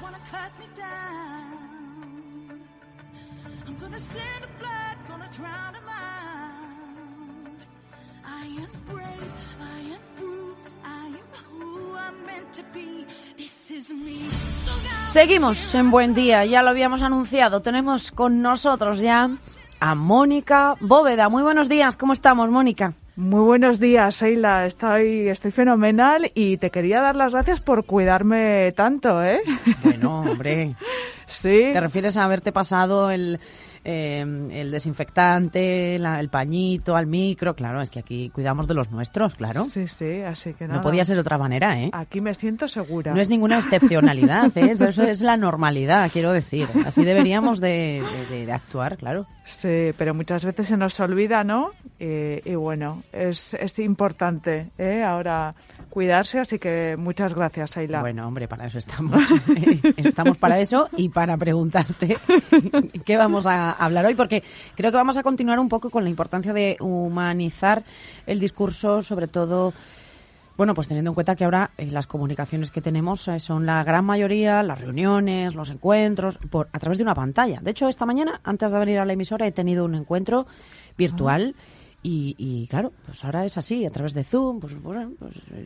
wanna cut me down. I'm gonna send a blood, gonna drown a mind. I am brave, I am bruised, I am who I'm meant to be. This is me. Seguimos en Buen Día, ya lo habíamos anunciado. Tenemos con nosotros ya a Mónica Bóveda. Muy buenos días, ¿cómo estamos, Mónica? Muy buenos días, Sheila. Estoy fenomenal y te quería dar las gracias por cuidarme tanto, ¿eh? Bueno, hombre. Sí. ¿Te refieres a haberte pasado el desinfectante, el pañito al micro? Claro, es que aquí cuidamos de los nuestros, claro. Sí, así que nada. No podía ser de otra manera, ¿eh? Aquí me siento segura. No es ninguna excepcionalidad, ¿eh? Eso es la normalidad, quiero decir. Así deberíamos de actuar, claro. Sí, pero muchas veces se nos olvida, ¿no? Y bueno, es importante, ¿eh? Ahora cuidarse, así que muchas gracias, Sheila. Bueno, hombre, para eso estamos. Estamos para eso y para preguntarte qué vamos a hablar hoy, porque creo que vamos a continuar un poco con la importancia de humanizar el discurso, sobre todo, bueno, pues teniendo en cuenta que ahora las comunicaciones que tenemos son la gran mayoría, las reuniones, los encuentros, a través de una pantalla. De hecho, esta mañana, antes de venir a la emisora, he tenido un encuentro virtual. Y claro, pues ahora es así, a través de Zoom, pues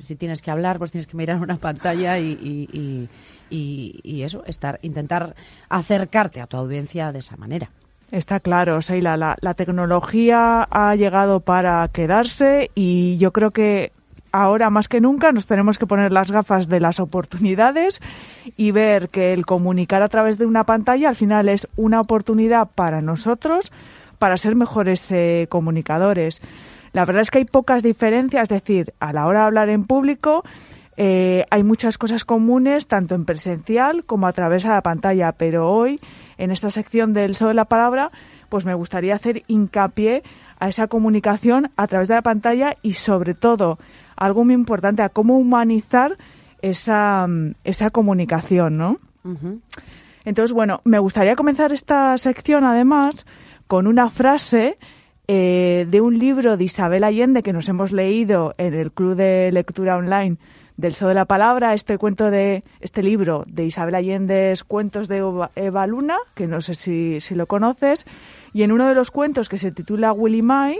si tienes que hablar, pues tienes que mirar una pantalla y eso, intentar acercarte a tu audiencia de esa manera. Está claro, Sheila, la tecnología ha llegado para quedarse y yo creo que ahora más que nunca nos tenemos que poner las gafas de las oportunidades y ver que el comunicar a través de una pantalla al final es una oportunidad para nosotros para ser mejores comunicadores. La verdad es que hay pocas diferencias, es decir, a la hora de hablar en público hay muchas cosas comunes, tanto en presencial como a través de la pantalla, pero hoy, en esta sección del Show de la Palabra, pues me gustaría hacer hincapié a esa comunicación a través de la pantalla y, sobre todo, algo muy importante, a cómo humanizar esa comunicación, ¿no? Uh-huh. Entonces, bueno, me gustaría comenzar esta sección, además, con una frase de un libro de Isabel Allende que nos hemos leído en el Club de Lectura Online del Show de la Palabra. Este libro de Isabel Allende es Cuentos de Eva Luna, que no sé si lo conoces, y en uno de los cuentos, que se titula Willy May,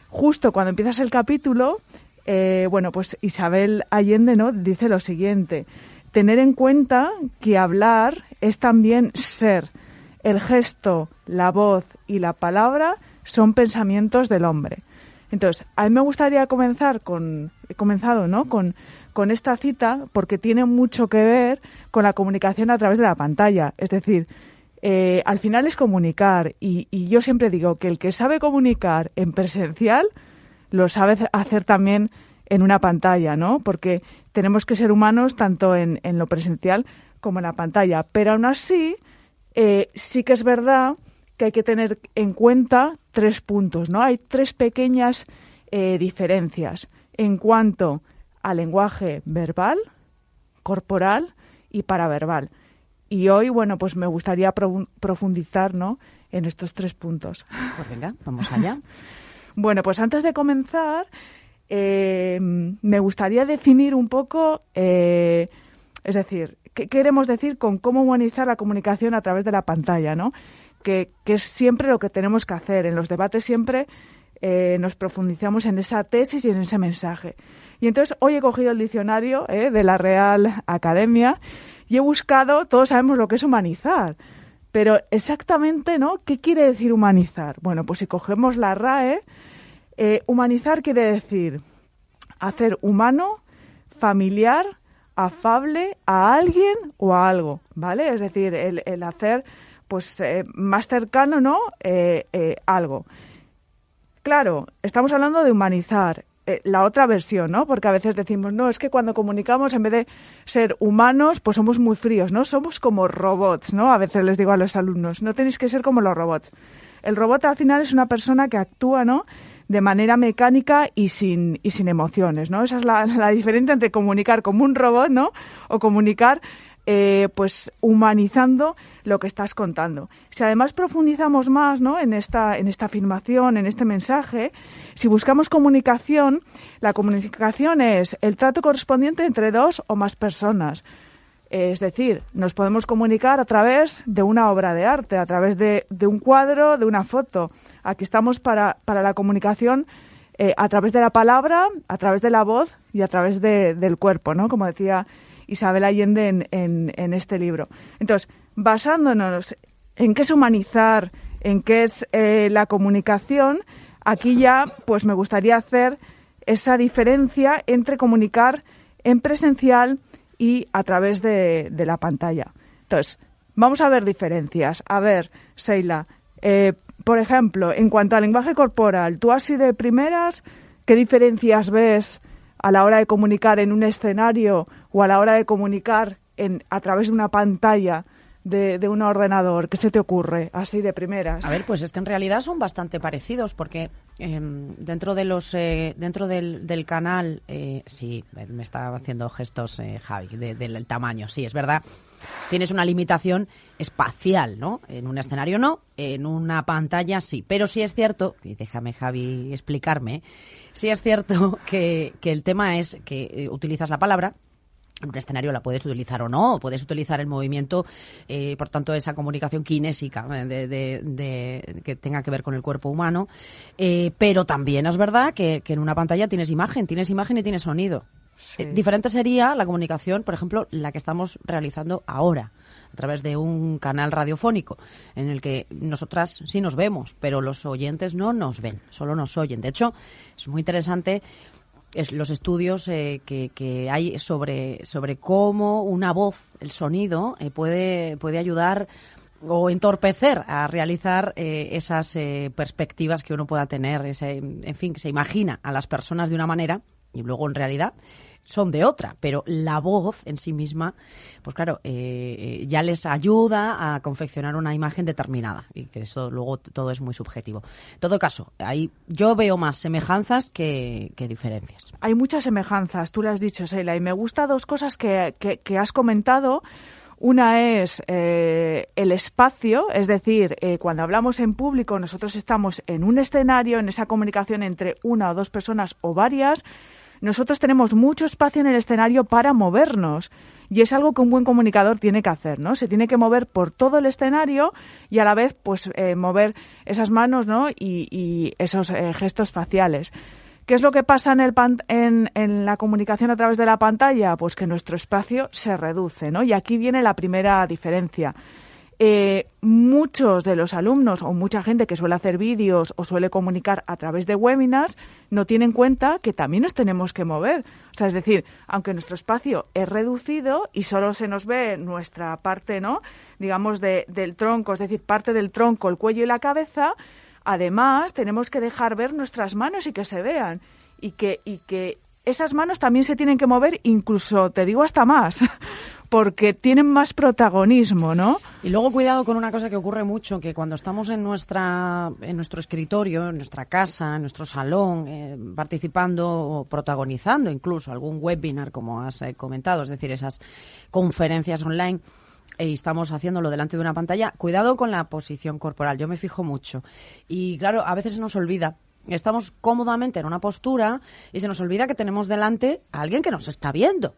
justo cuando empiezas el capítulo, pues Isabel Allende, ¿no?, dice lo siguiente: tener en cuenta que hablar es también ser. El gesto, la voz y la palabra son pensamientos del hombre. Entonces, a mí me gustaría comenzado, ¿no?, con esta cita, porque tiene mucho que ver con la comunicación a través de la pantalla. Es decir, al final es comunicar, y yo siempre digo que el que sabe comunicar en presencial lo sabe hacer también en una pantalla, ¿no? Porque tenemos que ser humanos tanto en lo presencial como en la pantalla. Pero aún así, sí que es verdad que hay que tener en cuenta 3 puntos, ¿no? Hay 3 pequeñas diferencias en cuanto al lenguaje verbal, corporal y paraverbal. Y hoy, bueno, pues me gustaría profundizar, ¿no?, en estos 3 puntos. Pues venga, vamos allá. Bueno, pues antes de comenzar, me gustaría definir un poco, es decir, ¿qué queremos decir con cómo humanizar la comunicación a través de la pantalla, ¿no? Que es siempre lo que tenemos que hacer. En los debates siempre nos profundizamos en esa tesis y en ese mensaje. Y entonces hoy he cogido el diccionario de la Real Academia y he buscado, todos sabemos lo que es humanizar, pero exactamente, ¿no?, ¿qué quiere decir humanizar? Bueno, pues si cogemos la RAE, humanizar quiere decir hacer humano, familiar, afable a alguien o a algo, ¿vale? Es decir, el hacer pues más cercano, ¿no?, algo. Claro, estamos hablando de humanizar. La otra versión, ¿no? Porque a veces decimos, no, es que cuando comunicamos, en vez de ser humanos, pues somos muy fríos, ¿no? Somos como robots, ¿no? A veces les digo a los alumnos, no tenéis que ser como los robots. El robot al final es una persona que actúa, ¿no?, de manera mecánica y sin emociones, ¿no? Esa es la diferencia entre comunicar como un robot, ¿no?, o comunicar pues humanizando lo que estás contando. Si además profundizamos más, ¿no?, en esta afirmación, en este mensaje, si buscamos comunicación, la comunicación es el trato correspondiente entre 2 o más personas. Es decir, nos podemos comunicar a través de una obra de arte, a través de un cuadro, de una foto. Aquí estamos para la comunicación a través de la palabra, a través de la voz y a través del cuerpo, ¿no? Como decía Isabel Allende en este libro. Entonces, basándonos en qué es humanizar, en qué es la comunicación, aquí ya pues me gustaría hacer esa diferencia entre comunicar en presencial y a través de la pantalla. Entonces, vamos a ver diferencias. A ver, Sheila, por ejemplo, en cuanto al lenguaje corporal, tú así de primeras, ¿qué diferencias ves a la hora de comunicar en un escenario o a la hora de comunicar a través de una pantalla de un ordenador? ¿Qué se te ocurre así de primeras? A ver, pues es que en realidad son bastante parecidos porque dentro del canal, sí, me está haciendo gestos Javi del tamaño, sí, es verdad. Tienes una limitación espacial, ¿no? En un escenario no, en una pantalla sí. Pero sí es cierto, y déjame, Javi, explicarme, sí es cierto que el tema es que utilizas la palabra. En un escenario la puedes utilizar o no, puedes utilizar el movimiento, por tanto, esa comunicación kinésica que tenga que ver con el cuerpo humano. Pero también es verdad que en una pantalla tienes imagen y tienes sonido. Sí. Diferente sería la comunicación, por ejemplo, la que estamos realizando ahora, a través de un canal radiofónico, en el que nosotras sí nos vemos, pero los oyentes no nos ven, solo nos oyen. De hecho, es muy interesante los estudios que hay sobre cómo una voz, el sonido, puede ayudar o entorpecer a realizar esas perspectivas que uno pueda tener, en fin, que se imagina a las personas de una manera y luego en realidad son de otra, pero la voz en sí misma, pues claro, ya les ayuda a confeccionar una imagen determinada y que eso luego todo es muy subjetivo. En todo caso, ahí yo veo más semejanzas que diferencias. Hay muchas semejanzas, tú lo has dicho, Sheila, y me gustan dos cosas que has comentado. Una es el espacio, es decir, cuando hablamos en público nosotros estamos en un escenario, en esa comunicación entre una o dos personas o varias. Nosotros tenemos mucho espacio en el escenario para movernos y es algo que un buen comunicador tiene que hacer, ¿no? Se tiene que mover por todo el escenario y a la vez pues mover esas manos, ¿no? y esos gestos faciales. ¿Qué es lo que pasa en la comunicación a través de la pantalla? Pues que nuestro espacio se reduce, ¿no? Y aquí viene la primera diferencia. Muchos de los alumnos o mucha gente que suele hacer vídeos o suele comunicar a través de webinars no tienen en cuenta que también nos tenemos que mover. O sea, es decir, aunque nuestro espacio es reducido y solo se nos ve nuestra parte, ¿no? Digamos, del tronco, es decir, parte del tronco, el cuello y la cabeza, además tenemos que dejar ver nuestras manos y que se vean. Y que esas manos también se tienen que mover, incluso, te digo, hasta más, porque tienen más protagonismo, ¿no? Y luego cuidado con una cosa que ocurre mucho, que cuando estamos en nuestro escritorio, en nuestra casa, en nuestro salón, participando o protagonizando incluso algún webinar, como has comentado, es decir, esas conferencias online, y estamos haciéndolo delante de una pantalla, cuidado con la posición corporal, yo me fijo mucho. Y claro, a veces se nos olvida. Estamos cómodamente en una postura y se nos olvida que tenemos delante a alguien que nos está viendo.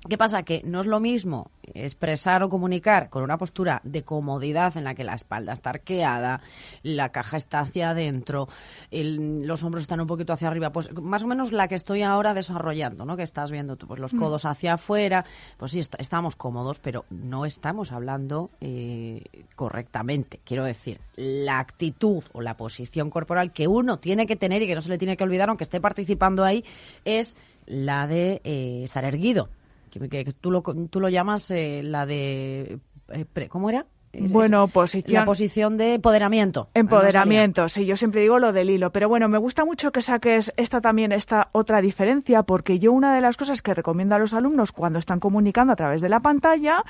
¿Qué pasa? Que no es lo mismo expresar o comunicar con una postura de comodidad en la que la espalda está arqueada, la caja está hacia adentro, los hombros están un poquito hacia arriba, pues más o menos la que estoy ahora desarrollando, ¿no? Que estás viendo tú, pues los codos hacia afuera, pues sí, estamos cómodos, pero no estamos hablando correctamente. Quiero decir, la actitud o la posición corporal que uno tiene que tener y que no se le tiene que olvidar, aunque esté participando ahí, es la de estar erguido. Que tú lo llamas la de... ¿Cómo era? Bueno, la posición de empoderamiento. Empoderamiento, sí, yo siempre digo lo del hilo. Pero bueno, me gusta mucho que saques esta otra diferencia, porque yo una de las cosas que recomiendo a los alumnos cuando están comunicando a través de la pantalla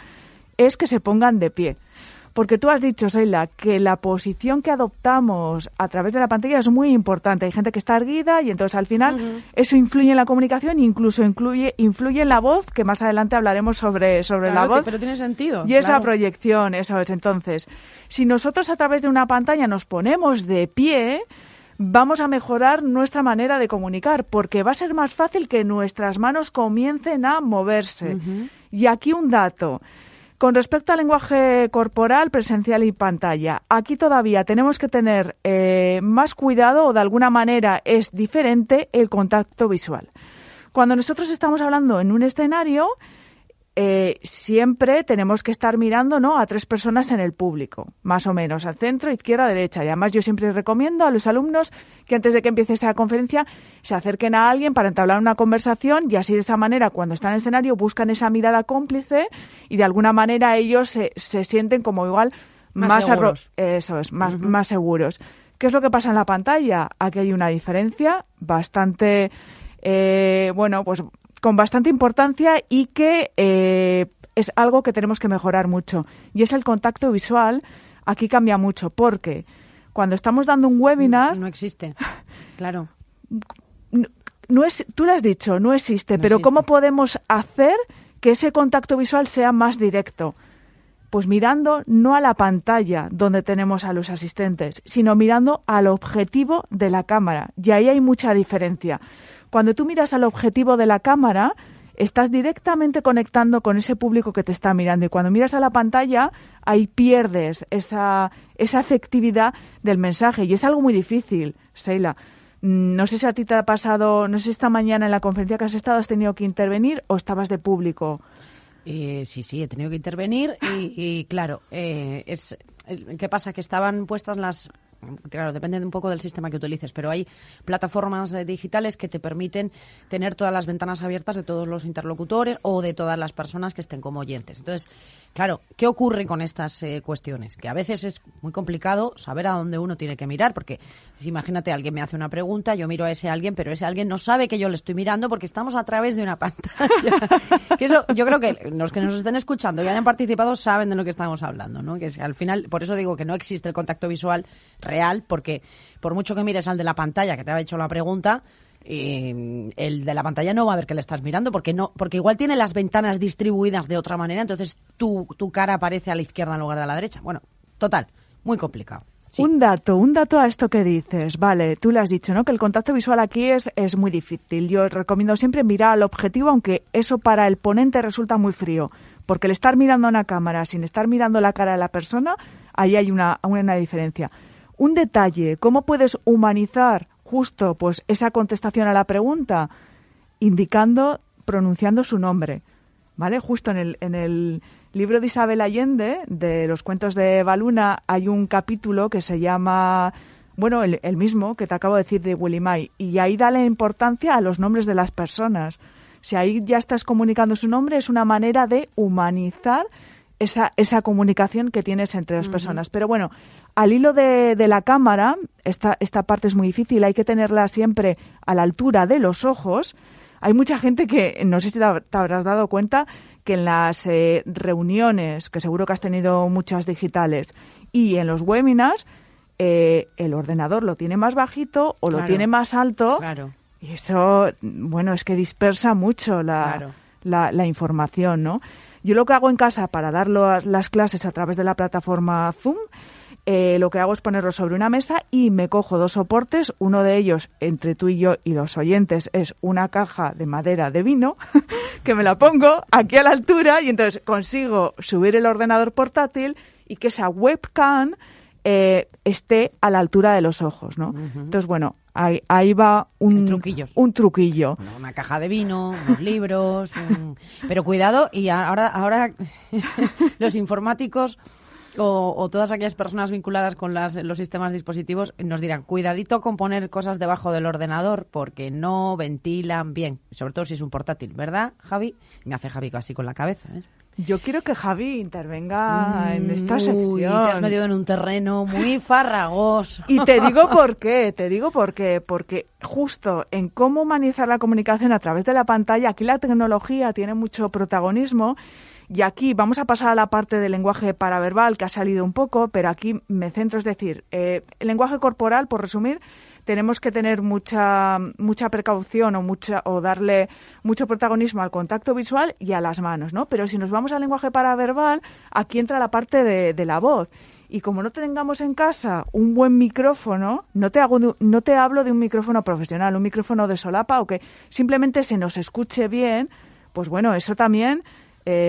es que se pongan de pie. Porque tú has dicho, Sheila, que la posición que adoptamos a través de la pantalla es muy importante. Hay gente que está erguida y entonces al final eso influye en la comunicación e incluso influye en la voz, que más adelante hablaremos sobre la voz. Pero tiene sentido. Y esa proyección, eso es. Entonces, si nosotros a través de una pantalla nos ponemos de pie, vamos a mejorar nuestra manera de comunicar, porque va a ser más fácil que nuestras manos comiencen a moverse. Uh-huh. Y aquí un dato. Con respecto al lenguaje corporal, presencial y pantalla, aquí todavía tenemos que tener más cuidado, o de alguna manera es diferente el contacto visual. Cuando nosotros estamos hablando en un escenario, siempre tenemos que estar mirando, ¿no?, a 3 personas en el público, más o menos, al centro, izquierda, derecha. Y además yo siempre recomiendo a los alumnos que antes de que empiece esta conferencia se acerquen a alguien para entablar una conversación, y así de esa manera cuando están en el escenario buscan esa mirada cómplice y de alguna manera ellos se sienten como igual más seguros. Eso es, más seguros. ¿Qué es lo que pasa en la pantalla? Aquí hay una diferencia bastante, pues con bastante importancia, y que es algo que tenemos que mejorar mucho. Y es el contacto visual. Aquí cambia mucho, porque cuando estamos dando un webinar... No existe, claro. No es, tú lo has dicho, no existe, pero existe. ¿Cómo podemos hacer que ese contacto visual sea más directo? Pues mirando no a la pantalla donde tenemos a los asistentes, sino mirando al objetivo de la cámara. Y ahí hay mucha diferencia. Cuando tú miras al objetivo de la cámara, estás directamente conectando con ese público que te está mirando. Y cuando miras a la pantalla, ahí pierdes esa efectividad del mensaje. Y es algo muy difícil, Sheila. No sé si a ti te ha pasado, no sé si esta mañana en la conferencia que has estado has tenido que intervenir o estabas de público. Sí, he tenido que intervenir y claro, ¿qué pasa? Que estaban puestas las... Claro, depende un poco del sistema que utilices, pero hay plataformas digitales que te permiten tener todas las ventanas abiertas de todos los interlocutores o de todas las personas que estén como oyentes. Entonces, claro, ¿qué ocurre con estas cuestiones? Que a veces es muy complicado saber a dónde uno tiene que mirar, porque si imagínate, alguien me hace una pregunta, yo miro a ese alguien, pero ese alguien no sabe que yo le estoy mirando porque estamos a través de una pantalla. Que eso, yo creo que los que nos estén escuchando y hayan participado saben de lo que estamos hablando, ¿no? Que al final, por eso digo que no existe el contacto visual real, porque por mucho que mires al de la pantalla que te ha hecho la pregunta, el de la pantalla no va a ver que le estás mirando, porque igual tiene las ventanas distribuidas de otra manera, entonces tu cara aparece a la izquierda en lugar de a la derecha. Bueno, total, muy complicado. Sí. Un dato a esto que dices. Vale, tú le has dicho, ¿no?, que el contacto visual aquí es muy difícil. Yo recomiendo siempre mirar al objetivo, aunque eso para el ponente resulta muy frío, porque el estar mirando a una cámara sin estar mirando la cara de la persona, ahí hay una diferencia. Un detalle, ¿cómo puedes humanizar justo pues esa contestación a la pregunta? Pronunciando su nombre, ¿vale? Justo en el libro de Isabel Allende, de los cuentos de Baluna, hay un capítulo que se llama, el mismo que te acabo de decir, de Willy May, y ahí da la importancia a los nombres de las personas. Si ahí ya estás comunicando su nombre, es una manera de humanizar esa comunicación que tienes entre dos personas. Pero bueno, al hilo de la cámara, esta parte es muy difícil, hay que tenerla siempre a la altura de los ojos. Hay mucha gente que, no sé si te habrás dado cuenta, que en las reuniones, que seguro que has tenido muchas digitales, y en los webinars, el ordenador lo tiene más bajito o lo tiene más alto. Claro. Y eso, es que dispersa mucho la información, ¿no? Yo lo que hago en casa para dar las clases a través de la plataforma Zoom, lo que hago es ponerlo sobre una mesa y me cojo 2 soportes. Uno de ellos, entre tú y yo y los oyentes, es una caja de madera de vino que me la pongo aquí a la altura y entonces consigo subir el ordenador portátil y que esa webcam esté a la altura de los ojos, ¿no? Uh-huh. Entonces, ahí va un truquillo. Una caja de vino, unos libros, pero cuidado, y ahora los informáticos o todas aquellas personas vinculadas con los sistemas dispositivos nos dirán, cuidadito con poner cosas debajo del ordenador porque no ventilan bien, sobre todo si es un portátil, ¿verdad, Javi? Me hace Javi así con la cabeza, ¿ves? Yo quiero que Javi intervenga en esta sección. Te has metido en un terreno muy farragoso. Y te digo por qué, porque justo en cómo humanizar la comunicación a través de la pantalla, aquí la tecnología tiene mucho protagonismo. Y aquí vamos a pasar a la parte del lenguaje paraverbal, que ha salido un poco, pero aquí me centro, es decir, el lenguaje corporal, por resumir, tenemos que tener mucha precaución o darle mucho protagonismo al contacto visual y a las manos, ¿no? Pero si nos vamos al lenguaje paraverbal, aquí entra la parte de la voz. Y como no tengamos en casa un buen micrófono, no te hablo de un micrófono profesional, un micrófono de solapa o que simplemente se nos escuche bien, pues bueno, eso también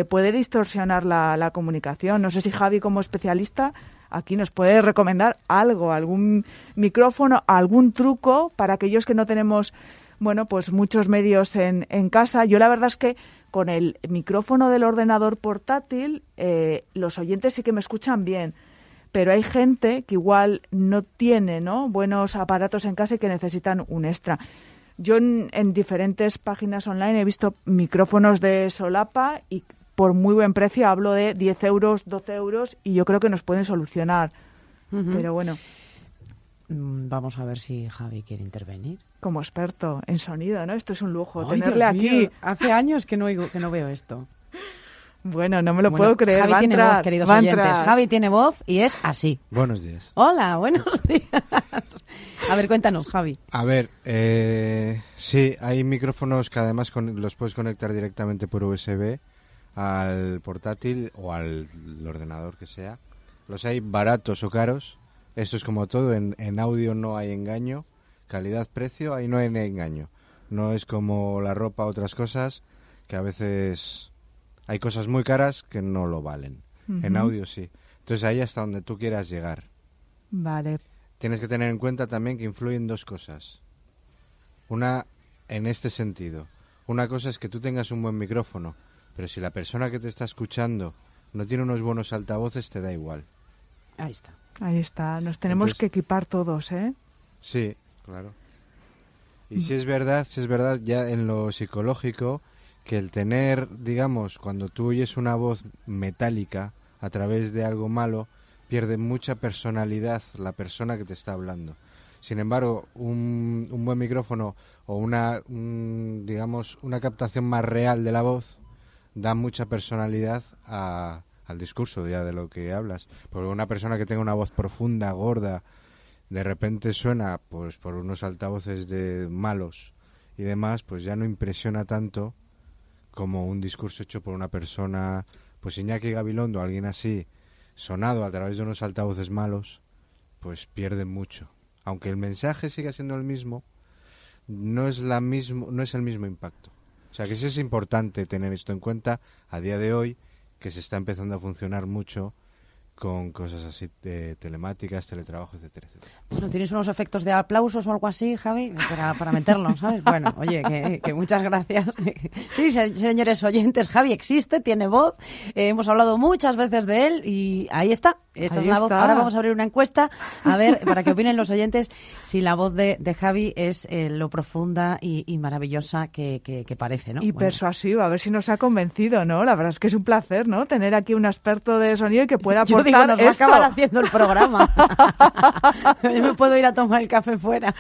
puede distorsionar la comunicación. No sé si Javi, como especialista, aquí nos puede recomendar algo, algún micrófono, algún truco para aquellos que no tenemos, bueno, pues muchos medios en casa. Yo la verdad es que con el micrófono del ordenador portátil, los oyentes sí que me escuchan bien. Pero hay gente que igual no tiene, ¿no?, buenos aparatos en casa y que necesitan un extra. Yo en diferentes páginas online he visto micrófonos de solapa y por muy buen precio, hablo de 10 euros, 12 euros, y yo creo que nos pueden solucionar. Pero bueno. Vamos a ver si Javi quiere intervenir. Como experto en sonido, ¿no? Esto es un lujo, Ay, tenerle Dios mío, aquí. Hace años que no veo esto. Bueno, no me lo puedo creer. Javi tiene voz, queridos oyentes. Javi tiene voz y es así. Buenos días. Hola, buenos días. A ver, cuéntanos, Javi. A ver, sí, hay micrófonos que además los puedes conectar directamente por USB al portátil o al ordenador que sea. Los hay baratos o caros. Esto es como todo, en audio no hay engaño. Calidad-precio, ahí no hay engaño. No es como la ropa o otras cosas, que a veces hay cosas muy caras que no lo valen. En audio sí. Entonces ahí hasta donde tú quieras llegar. Vale. Tienes que tener en cuenta también que influyen dos cosas. Una, en este sentido. Una cosa es que tú tengas un buen micrófono, pero si la persona que te está escuchando no tiene unos buenos altavoces, te da igual. Ahí está. Ahí está. Nos tenemos que equipar todos, ¿eh? Sí, claro. Y si es verdad, ya en lo psicológico, que el tener, digamos, cuando tú oyes una voz metálica a través de algo malo, pierde mucha personalidad la persona que te está hablando. Sin embargo, un buen micrófono o digamos, una captación más real de la voz da mucha personalidad al discurso ya de lo que hablas. Porque una persona que tenga una voz profunda, gorda, de repente suena pues por unos altavoces de malos y demás, pues ya no impresiona tanto como un discurso hecho por una persona, pues Iñaki Gabilondo, alguien así, sonado a través de unos altavoces malos, pues pierde mucho. Aunque el mensaje siga siendo el mismo, no es el mismo impacto. O sea que sí es importante tener esto en cuenta a día de hoy, que se está empezando a funcionar mucho con cosas así telemáticas, teletrabajo, etcétera, etcétera. Bueno, ¿tienes unos efectos de aplausos o algo así, Javi? Para meterlo, ¿sabes? Bueno, oye, que muchas gracias. Sí, señores oyentes, Javi existe, tiene voz, hemos hablado muchas veces de él y ahí está. Esta es la voz. Ahora vamos a abrir una encuesta, a ver, para que opinen los oyentes, si la voz de Javi es lo profunda y maravillosa que parece, ¿no? Y persuasiva, a ver si nos ha convencido, ¿no? La verdad es que es un placer, ¿no? Tener aquí un experto de sonido y que pueda aportar. Yo digo, nos va a esto. acabar haciendo el programa. Yo me puedo ir a tomar el café fuera.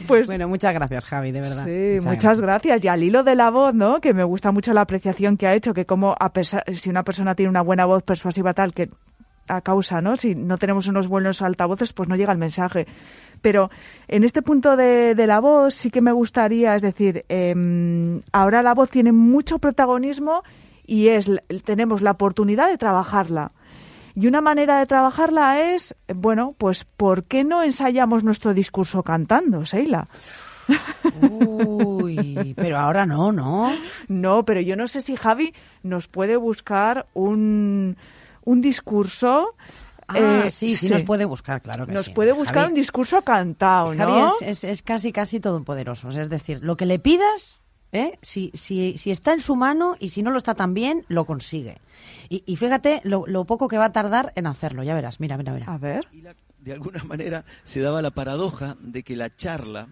Pues, bueno, muchas gracias, Javi, de verdad. Sí, muchas gracias. Y al hilo de la voz, ¿no? Que me gusta mucho la apreciación que ha hecho, que como si una persona tiene una buena voz persuasiva tal, que a causa, ¿no? Si no tenemos unos buenos altavoces, pues no llega el mensaje. Pero en este punto de la voz sí que me gustaría, es decir, ahora la voz tiene mucho protagonismo y tenemos la oportunidad de trabajarla. Y una manera de trabajarla es, bueno, pues ¿por qué no ensayamos nuestro discurso cantando, Sheila? Uy, pero ahora no, ¿no? No, pero yo no sé si Javi nos puede buscar un discurso. Sí, nos puede buscar, claro que sí. Nos puede buscar Javi, un discurso cantado, ¿no? Javi es casi todopoderoso. Es decir, lo que le pidas, si está en su mano y si no lo está tan bien, lo consigue. Y fíjate lo poco que va a tardar en hacerlo. Ya verás, mira. A ver. De alguna manera se daba la paradoja de que la charla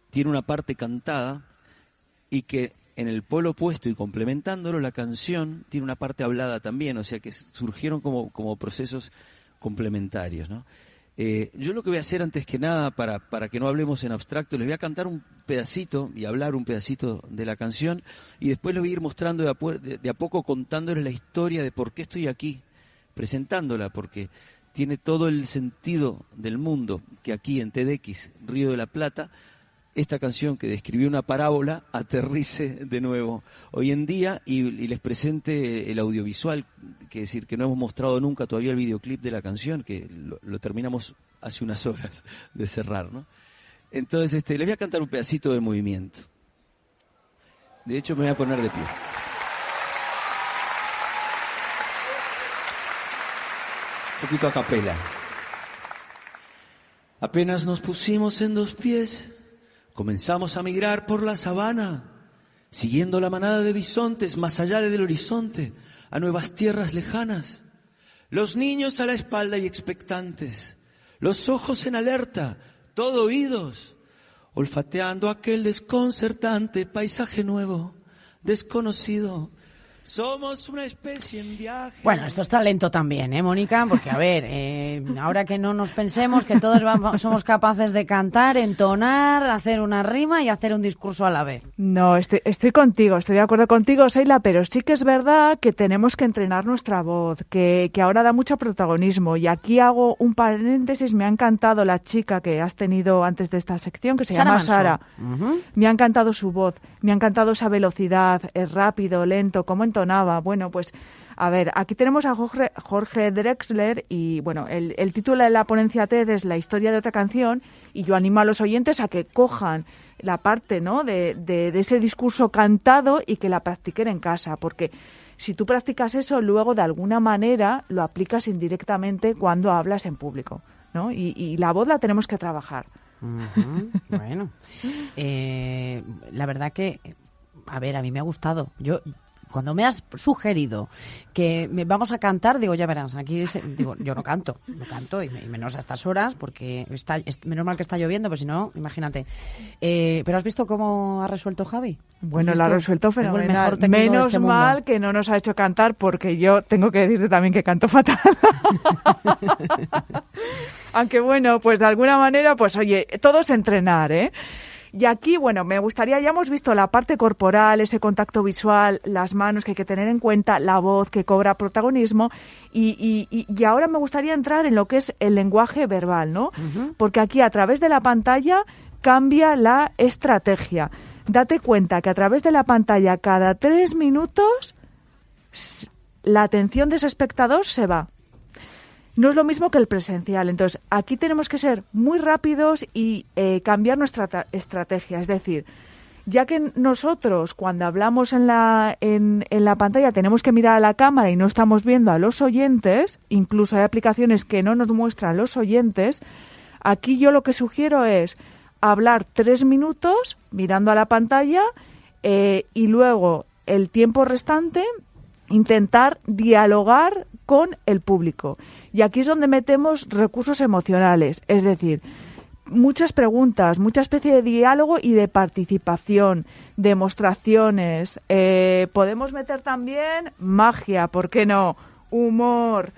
tiene una parte cantada y que en el polo opuesto y complementándolo, la canción tiene una parte hablada también, o sea que surgieron como procesos complementarios, ¿no? Yo lo que voy a hacer antes que nada, para que no hablemos en abstracto, les voy a cantar un pedacito y hablar un pedacito de la canción y después les voy a ir mostrando de a poco, contándoles la historia de por qué estoy aquí, presentándola, porque tiene todo el sentido del mundo que aquí en TEDx Río de la Plata, esta canción que describió una parábola aterrice de nuevo hoy en día y les presente el audiovisual, que es decir, que no hemos mostrado nunca todavía el videoclip de la canción, que lo terminamos hace unas horas de cerrar, ¿no? Entonces, les voy a cantar un pedacito del movimiento. De hecho, me voy a poner de pie. Un poquito a capela. Apenas nos pusimos en 2 pies, comenzamos a migrar por la sabana, siguiendo la manada de bisontes más allá del horizonte, a nuevas tierras lejanas. Los niños a la espalda y expectantes, los ojos en alerta, todo oídos, olfateando aquel desconcertante paisaje nuevo, desconocido. Somos una especie en viaje. Bueno, esto es talento también, Mónica? Porque, a ver, ahora que no nos pensemos que todos somos capaces de cantar, entonar, hacer una rima y hacer un discurso a la vez. No, estoy contigo, estoy de acuerdo contigo, Sheila, pero sí que es verdad que tenemos que entrenar nuestra voz, que ahora da mucho protagonismo. Y aquí hago un paréntesis, me ha encantado la chica que has tenido antes de esta sección, que se llama Sara. Me ha encantado su voz, me ha encantado esa velocidad, es rápido, lento, cómo entonaba. Bueno, pues a ver, aquí tenemos a Jorge Drexler y bueno, el título de la ponencia TED es La historia de otra canción, y yo animo a los oyentes a que cojan la parte, ¿no?, de ese discurso cantado y que la practiquen en casa, porque si tú practicas eso, luego de alguna manera lo aplicas indirectamente cuando hablas en público, ¿no? Y la voz la tenemos que trabajar. Bueno, la verdad que, a ver, a mí me ha gustado. Cuando me has sugerido que vamos a cantar, digo, ya verás, aquí digo, yo no canto y menos a estas horas, porque menos mal que está lloviendo, pues si no, imagínate. Pero ¿has visto cómo ha resuelto Javi? Bueno, lo ha resuelto fenomenal. Menos mal que no nos ha hecho cantar, porque yo tengo que decirte también que canto fatal. Aunque bueno, pues de alguna manera, pues oye, todo es entrenar, ¿eh? Y aquí, bueno, me gustaría, ya hemos visto la parte corporal, ese contacto visual, las manos que hay que tener en cuenta, la voz que cobra protagonismo, y ahora me gustaría entrar en lo que es el lenguaje verbal, ¿no? Porque aquí a través de la pantalla cambia la estrategia. Date cuenta que a través de la pantalla cada 3 minutos la atención de ese espectador se va. No es lo mismo que el presencial. Entonces, aquí tenemos que ser muy rápidos y cambiar nuestra estrategia. Es decir, ya que nosotros cuando hablamos en la pantalla tenemos que mirar a la cámara y no estamos viendo a los oyentes, incluso hay aplicaciones que no nos muestran los oyentes, aquí yo lo que sugiero es hablar 3 minutos mirando a la pantalla y luego el tiempo restante intentar dialogar con el público. Y aquí es donde metemos recursos emocionales, es decir, muchas preguntas, mucha especie de diálogo y de participación, demostraciones. Podemos meter también magia, ¿por qué no? Humor,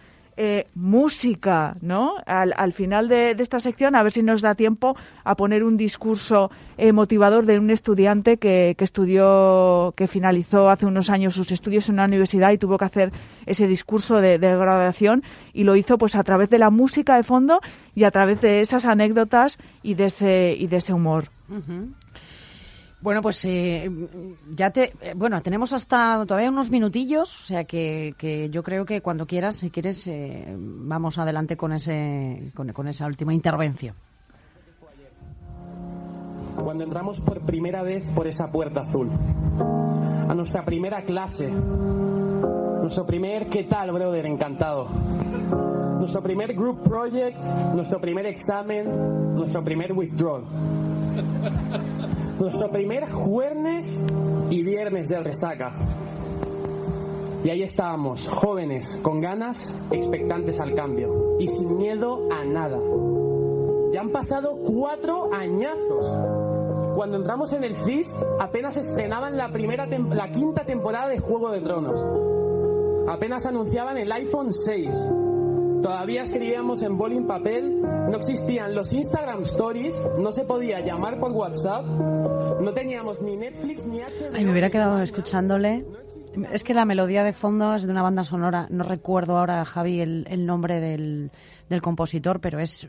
música, ¿no? Al final de esta sección, a ver si nos da tiempo a poner un discurso motivador de un estudiante que finalizó hace unos años sus estudios en una universidad y tuvo que hacer ese discurso de graduación, y lo hizo pues a través de la música de fondo y a través de esas anécdotas y de ese humor. Bueno, pues tenemos hasta todavía unos minutillos, o sea que yo creo que cuando quieras, si quieres, vamos adelante con esa última intervención. Cuando entramos por primera vez por esa puerta azul, a nuestra primera clase, nuestro primer ¿qué tal, brother? Encantado. Nuestro primer group project, nuestro primer examen, nuestro primer withdrawal. Nuestro primer jueves y viernes del resaca. Y ahí estábamos, jóvenes, con ganas, expectantes al cambio y sin miedo a nada. Ya han pasado 4 añazos. Cuando entramos en el CIS, apenas estrenaban la 5ª temporada de Juego de Tronos. Apenas anunciaban el iPhone 6. Todavía escribíamos en boli en papel, no existían los Instagram Stories, no se podía llamar por WhatsApp, no teníamos ni Netflix ni HBO. Ay, me hubiera quedado escuchándole Es que la melodía de fondo es de una banda sonora, no recuerdo ahora, Javi, el nombre del compositor, pero es,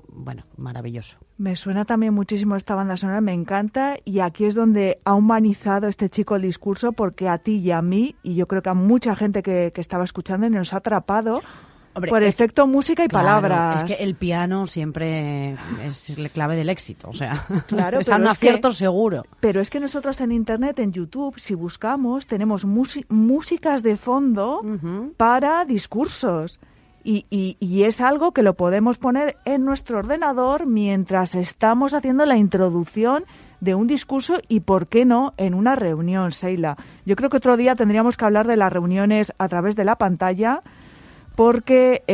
bueno, maravilloso. Me suena también muchísimo esta banda sonora, me encanta, y aquí es donde ha humanizado este chico el discurso, porque a ti y a mí, y yo creo que a mucha gente que estaba escuchando, nos ha atrapado. Hombre, por efecto música y palabras. Es que el piano siempre es la clave del éxito, o sea, claro, es un acierto seguro. Pero es que nosotros en Internet, en YouTube, si buscamos, tenemos músicas de fondo para discursos. Y es algo que lo podemos poner en nuestro ordenador mientras estamos haciendo la introducción de un discurso y, ¿por qué no?, en una reunión, Sheila. Yo creo que otro día tendríamos que hablar de las reuniones a través de la pantalla, porque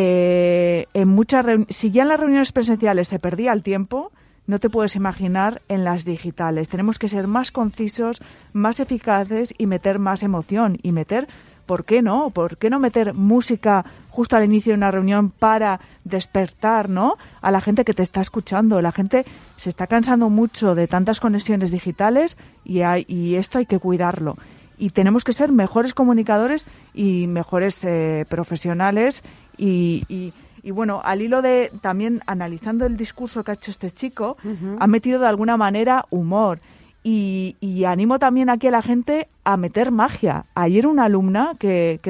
en muchas si ya en las reuniones presenciales se perdía el tiempo, no te puedes imaginar en las digitales. Tenemos que ser más concisos, más eficaces y meter más emoción. Y meter, ¿por qué no? ¿Por qué no meter música justo al inicio de una reunión para despertar, ¿no?, a la gente que te está escuchando? La gente se está cansando mucho de tantas conexiones digitales y esto hay que cuidarlo. Y tenemos que ser mejores comunicadores y mejores profesionales y bueno, al hilo de también analizando el discurso que ha hecho este chico, ha metido de alguna manera humor y animo también aquí a la gente a meter magia. Ayer una alumna que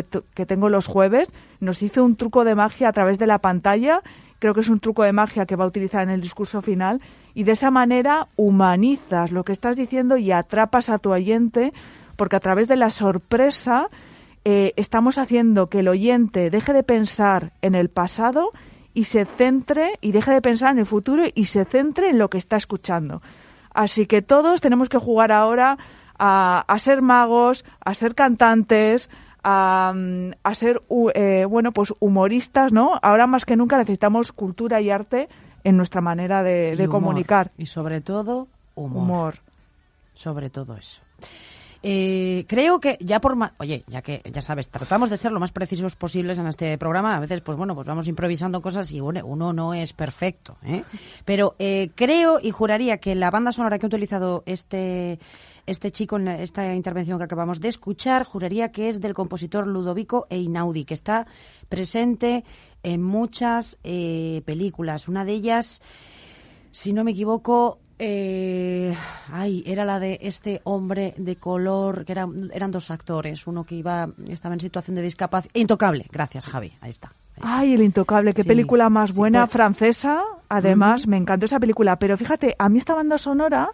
tengo los jueves nos hizo un truco de magia a través de la pantalla. Creo que es un truco de magia que va a utilizar en el discurso final y de esa manera humanizas lo que estás diciendo y atrapas a tu oyente, porque a través de la sorpresa estamos haciendo que el oyente deje de pensar en el pasado y se centre, y deje de pensar en el futuro y se centre en lo que está escuchando. Así que todos tenemos que jugar ahora a ser magos, a ser cantantes, a ser pues humoristas, ¿no? Ahora más que nunca necesitamos cultura y arte en nuestra manera de comunicar. Y sobre todo, humor. Sobre todo eso. Creo que ya ya sabes, tratamos de ser lo más precisos posibles en este programa. A veces, pues vamos improvisando cosas y uno no es perfecto, ¿eh? Pero creo y juraría que la banda sonora que ha utilizado este chico en esta intervención que acabamos de escuchar, juraría que es del compositor Ludovico Einaudi, que está presente en muchas películas. Una de ellas, si no me equivoco, era la de este hombre de color, que eran dos actores, uno que estaba en situación de discapacidad. Intocable, gracias, Javi, ahí está. Ay, El Intocable, qué película más buena, francesa, además, me encantó esa película, pero fíjate, a mí esta banda sonora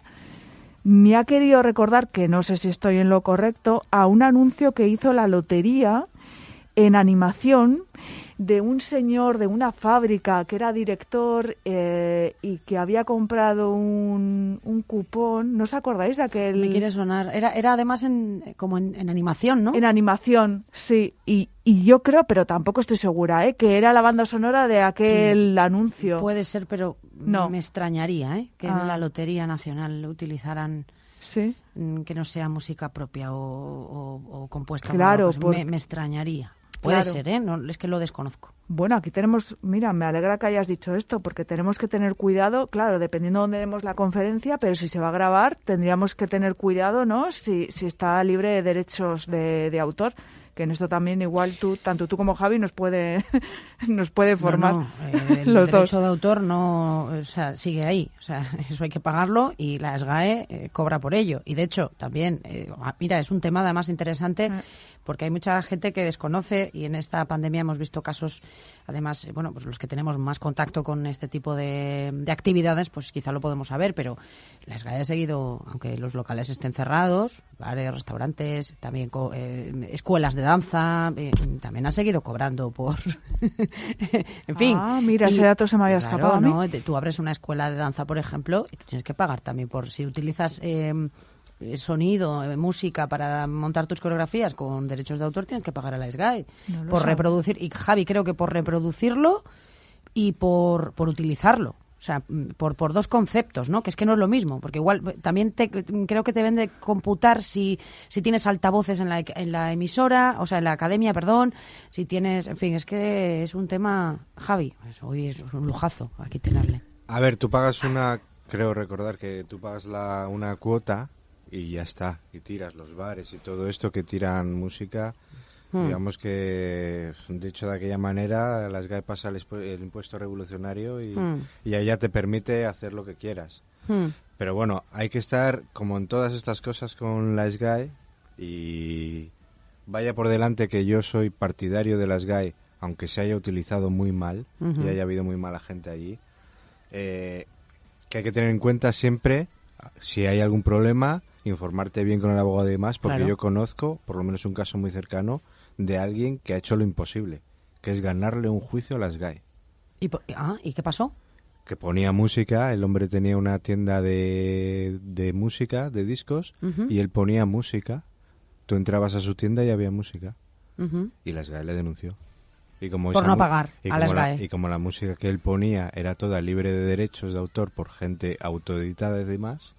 me ha querido recordar, que no sé si estoy en lo correcto, a un anuncio que hizo la lotería en animación de un señor de una fábrica que era director y que había comprado un cupón. ¿No os acordáis de aquel? Me quiere sonar. Era además como en animación, ¿no? En animación, sí. Y yo creo, pero tampoco estoy segura, que era la banda sonora de aquel anuncio. Puede ser, pero no. Me extrañaría que en la Lotería Nacional utilizaran... Sí. Que no sea música propia o compuesta. Claro, me extrañaría. Puede ser, No, es que lo desconozco. Bueno, aquí tenemos, mira, me alegra que hayas dicho esto, porque tenemos que tener cuidado, claro, dependiendo de dónde demos la conferencia, pero si se va a grabar, tendríamos que tener cuidado, ¿no?, si está libre de derechos de autor, que en esto también igual tanto tú como Javi nos puede formar. El derecho de autor sigue ahí, eso hay que pagarlo y la SGAE cobra por ello. Y de hecho, también, mira, es un tema además interesante porque hay mucha gente que desconoce y en esta pandemia hemos visto casos, además, pues los que tenemos más contacto con este tipo de actividades, pues quizá lo podemos saber, pero la SGAE ha seguido, aunque los locales estén cerrados, bares, restaurantes, también escuelas de danza, también ha seguido cobrando por... en fin. Mira, ese dato se me había escapado a mí. ¿no? Tú abres una escuela de danza, por ejemplo, y tú tienes que pagar también por si utilizas sonido, música para montar tus coreografías con derechos de autor, tienes que pagar a la SGAE por reproducir. Y Javi, creo que por reproducirlo y por utilizarlo. O sea, por dos conceptos, ¿no? Que es que no es lo mismo, porque igual también creo que te ven de computar si tienes altavoces en la emisora, o sea, en la academia, perdón, si tienes, en fin, es que es un tema, Javi, hoy es un lujazo aquí tenerle. A ver, tú pagas creo recordar que tú pagas una cuota y ya está. Y tiras los bares y todo esto que tiran música. Digamos que, dicho de aquella manera, la SGAE pasa el impuesto revolucionario y ya te permite hacer lo que quieras. Pero bueno, hay que estar, como en todas estas cosas, con la SGAE, y vaya por delante que yo soy partidario de la SGAE, aunque se haya utilizado muy mal y haya habido muy mala gente allí, que hay que tener en cuenta siempre, si hay algún problema, informarte bien con el abogado y demás, porque yo conozco, por lo menos un caso muy cercano, de alguien que ha hecho lo imposible, que es ganarle un juicio a la SGAE. ¿Y qué pasó? Que ponía música, el hombre tenía una tienda de música, de discos, y él ponía música. Tú entrabas a su tienda y había música. Y la SGAE le denunció. Y como por no pagar a la SGAE. Y como la música que él ponía era toda libre de derechos de autor por gente autoeditada y demás,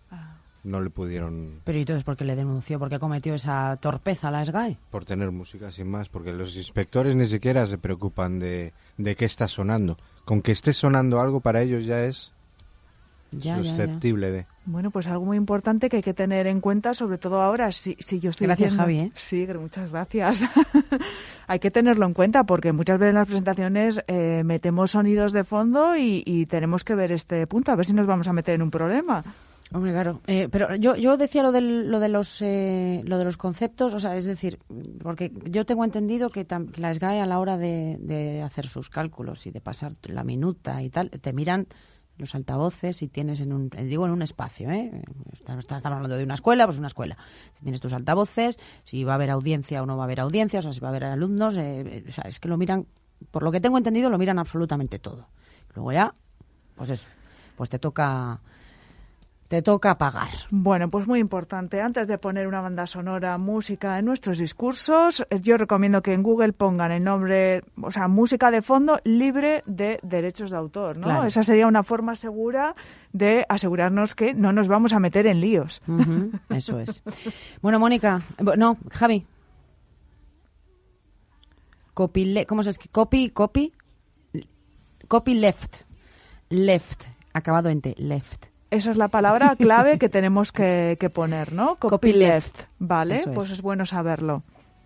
no le pudieron... Pero ¿y entonces por qué le denunció? ¿Por qué cometió esa torpeza la SGAE? Por tener música sin más, porque los inspectores ni siquiera se preocupan de qué está sonando. Con que esté sonando algo para ellos ya es susceptible de... Bueno, pues algo muy importante que hay que tener en cuenta, sobre todo ahora, si yo estoy Gracias, diciendo... Javi. Sí, muchas gracias. Hay que tenerlo en cuenta porque muchas veces en las presentaciones metemos sonidos de fondo y tenemos que ver este punto, a ver si nos vamos a meter en un problema. Hombre, claro. Pero yo decía lo de los conceptos, o sea, es decir, porque yo tengo entendido que la SGAE a la hora de hacer sus cálculos y de pasar la minuta y tal, te miran los altavoces si tienes en un espacio, estamos hablando de una escuela, pues una escuela. Si tienes tus altavoces, si va a haber audiencia o no va a haber audiencia, o sea, si va a haber alumnos, o sea, es que lo miran, por lo que tengo entendido, lo miran absolutamente todo. Luego ya, pues eso, pues te toca pagar. Bueno, pues muy importante. Antes de poner una banda sonora, música en nuestros discursos, yo recomiendo que en Google pongan el nombre, o sea, música de fondo libre de derechos de autor, ¿no? Claro. Esa sería una forma segura de asegurarnos que no nos vamos a meter en líos. Eso es. Bueno, Mónica, Javi. ¿Cómo se escribe? Copy left, acabado en T, left. Esa es la palabra clave que tenemos que poner, ¿no? Copyleft. Vale, Eso pues es bueno saberlo.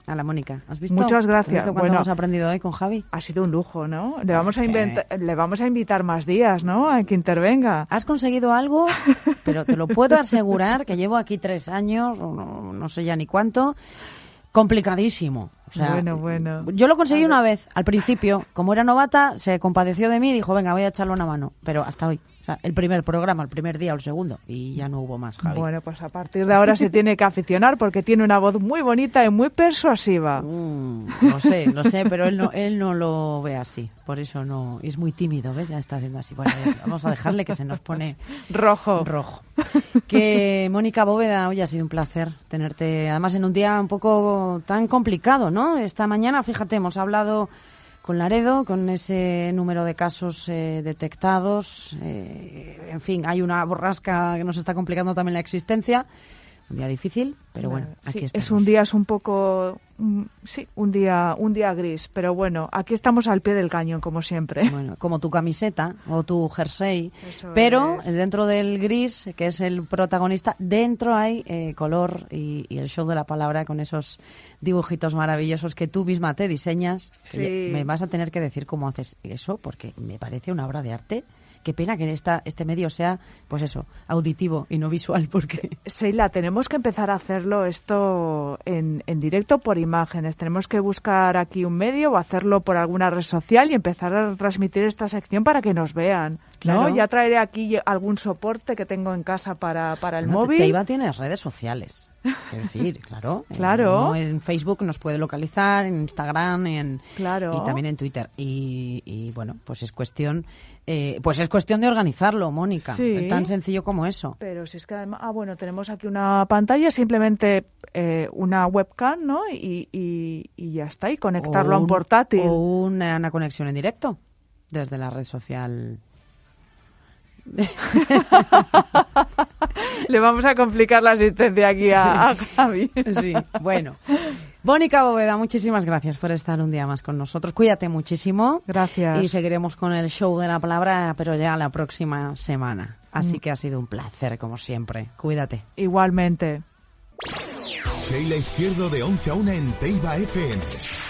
A la Mónica, ¿has visto? Muchas gracias. ¿Has visto cuánto hemos aprendido hoy con Javi? Ha sido un lujo, ¿no? Le vamos a invitar más días, ¿no? A que intervenga. Has conseguido algo, pero te lo puedo asegurar que llevo aquí 3 años, o no sé ya ni cuánto, complicadísimo. O sea, bueno. Yo lo conseguí una vez, al principio. Como era novata, se compadeció de mí y dijo, venga, voy a echarle una mano. Pero hasta hoy. O sea, el primer programa, el primer día o el segundo. Y ya no hubo más, Javi. Bueno, pues a partir de ahora se tiene que aficionar porque tiene una voz muy bonita y muy persuasiva. Lo sé, pero él no lo ve así. Por eso no... Es muy tímido, ¿ves? Ya está haciendo así. Bueno, vamos a dejarle que se nos pone... Rojo. Que Mónica Bóveda, hoy ha sido un placer tenerte, además en un día un poco tan complicado, ¿no? Esta mañana, fíjate, hemos hablado con Laredo, con ese número de casos detectados. En fin, hay una borrasca que nos está complicando también la existencia. Un día difícil, pero bueno, aquí estamos. Es un poco, un día gris, pero bueno, aquí estamos al pie del cañón, como siempre. Bueno, como tu camiseta o tu jersey, pero dentro del gris, que es el protagonista, dentro hay color y el show de la palabra con esos dibujitos maravillosos que tú misma te diseñas. Sí. Me vas a tener que decir cómo haces eso, porque me parece una obra de arte. Qué pena que este medio sea, pues eso, auditivo y no visual, porque... Sheila, tenemos que empezar a hacerlo esto en directo por imágenes. Tenemos que buscar aquí un medio o hacerlo por alguna red social y empezar a transmitir esta sección para que nos vean, ¿no? Claro. Ya traeré aquí algún soporte que tengo en casa para el móvil. Teiva tiene redes sociales. Es decir, claro. Claro. En Facebook nos puede localizar, en Instagram, claro. Y también en Twitter. Y bueno, pues es cuestión de organizarlo, Mónica. Sí. Tan sencillo como eso. Pero si es que además, tenemos aquí una pantalla, simplemente una webcam, ¿no? Y ya está, y conectarlo a un portátil. O una conexión en directo desde la red social. Le vamos a complicar la asistencia aquí a Javi. Sí, bueno. Mónica Bóveda, muchísimas gracias por estar un día más con nosotros. Cuídate muchísimo. Gracias. Y seguiremos con el show de la palabra, pero ya la próxima semana. Así que ha sido un placer, como siempre. Cuídate. Igualmente. Sheila Izquierdo de 11 a 1 en Teiba FM.